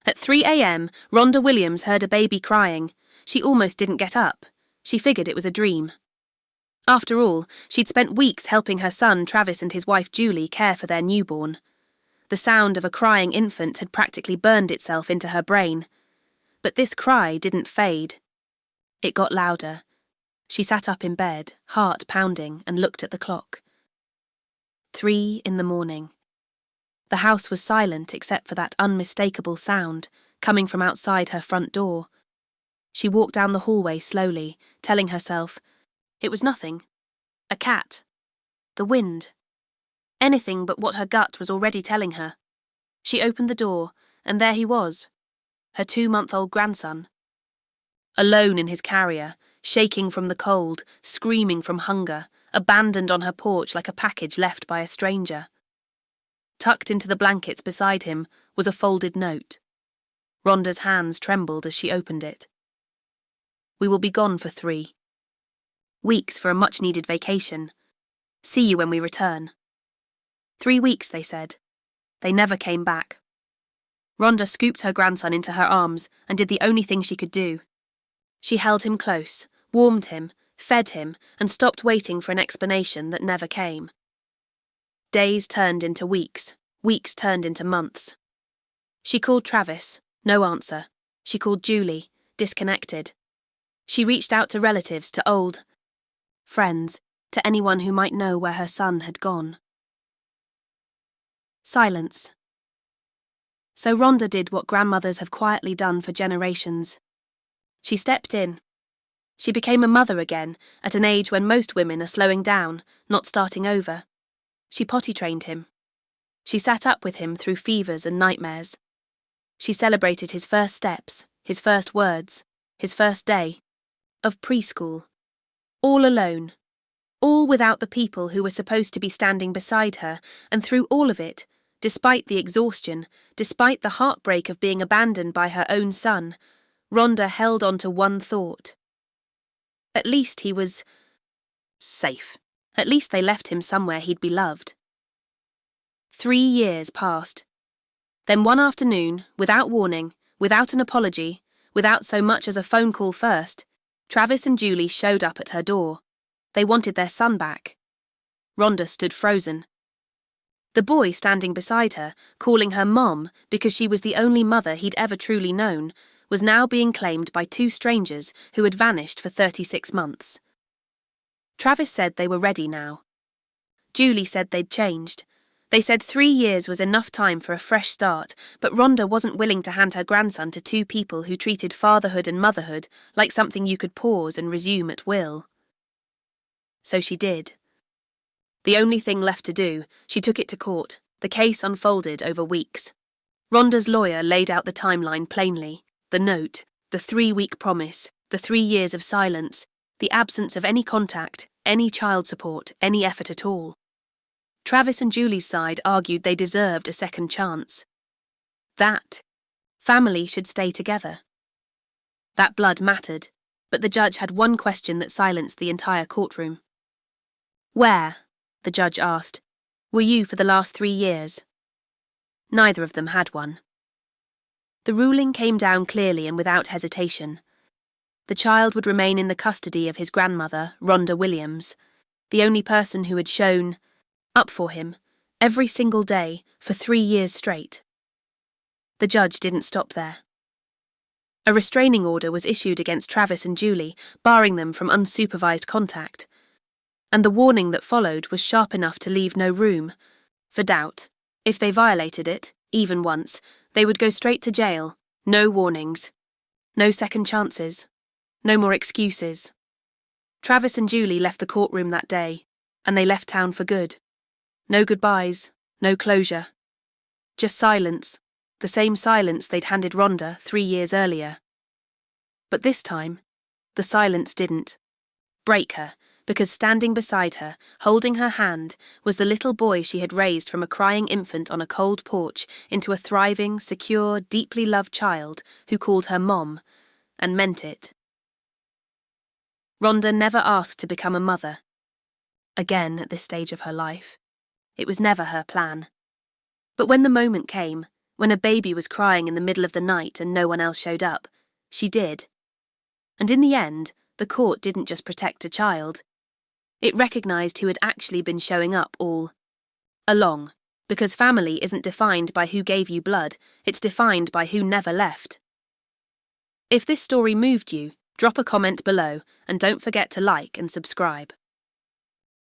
At 3 a.m., Rhonda Williams heard a baby crying. She almost didn't get up. She figured it was a dream. After all, she'd spent weeks helping her son Travis and his wife Julie care for their newborn. The sound of a crying infant had practically burned itself into her brain. But this cry didn't fade. It got louder. She sat up in bed, heart pounding, and looked at the clock. 3 in the morning. The house was silent except for that unmistakable sound coming from outside her front door. She walked down the hallway slowly, telling herself, it was nothing. A cat. The wind. Anything but what her gut was already telling her. She opened the door, and there he was, her 2-month-old grandson. Alone in his carrier, shaking from the cold, screaming from hunger, abandoned on her porch like a package left by a stranger. Tucked into the blankets beside him was a folded note. Rhonda's hands trembled as she opened it. We will be gone for 3 weeks for a much-needed vacation. See you when we return. 3 weeks, they said. They never came back. Rhonda scooped her grandson into her arms and did the only thing she could do. She held him close, warmed him, fed him, and stopped waiting for an explanation that never came. Days turned into weeks, weeks turned into months. She called Travis, no answer. She called Julie, disconnected. She reached out to relatives, to old friends, to anyone who might know where her son had gone. Silence. So Rhonda did what grandmothers have quietly done for generations. She stepped in. She became a mother again, at an age when most women are slowing down, not starting over. She potty-trained him. She sat up with him through fevers and nightmares. She celebrated his first steps, his first words, his first day of preschool. All alone. All without the people who were supposed to be standing beside her, and through all of it, despite the exhaustion, despite the heartbreak of being abandoned by her own son, Rhonda held on to one thought. At least he was safe. At least they left him somewhere he'd be loved. 3 years passed. Then one afternoon, without warning, without an apology, without so much as a phone call first, Travis and Julie showed up at her door. They wanted their son back. Rhonda stood frozen. The boy standing beside her, calling her Mom because she was the only mother he'd ever truly known, was now being claimed by 2 strangers who had vanished for 36 months. Travis said they were ready now. Julie said they'd changed. They said 3 years was enough time for a fresh start, but Rhonda wasn't willing to hand her grandson to 2 people who treated fatherhood and motherhood like something you could pause and resume at will. So she did. The only thing left to do, she took it to court. The case unfolded over weeks. Rhonda's lawyer laid out the timeline plainly. The note, the 3-week promise, the 3 years of silence, the absence of any contact, any child support, any effort at all. Travis and Julie's side argued they deserved a second chance. That family should stay together. That blood mattered, but the judge had one question that silenced the entire courtroom. Where, the judge asked, were you for the last 3 years? Neither of them had one. The ruling came down clearly and without hesitation. The child would remain in the custody of his grandmother, Rhonda Williams, the only person who had shown up for him every single day for 3 years straight. The judge didn't stop there. A restraining order was issued against Travis and Julie, barring them from unsupervised contact, and the warning that followed was sharp enough to leave no room for doubt. If they violated it, even once, they would go straight to jail. No warnings. No second chances. No more excuses. Travis and Julie left the courtroom that day, and they left town for good. No goodbyes, no closure. Just silence, the same silence they'd handed Rhonda 3 years earlier. But this time, the silence didn't break her, because standing beside her, holding her hand, was the little boy she had raised from a crying infant on a cold porch into a thriving, secure, deeply loved child who called her Mom, and meant it. Rhonda never asked to become a mother. Again at this stage of her life. It was never her plan. But when the moment came, When a baby was crying in the middle of the night and no one else showed up, she did. And in the end, the court didn't just protect a child. It recognised who had actually been showing up all along, because family isn't defined by who gave you blood, it's defined by who never left. If this story moved you, drop a comment below and don't forget to like and subscribe.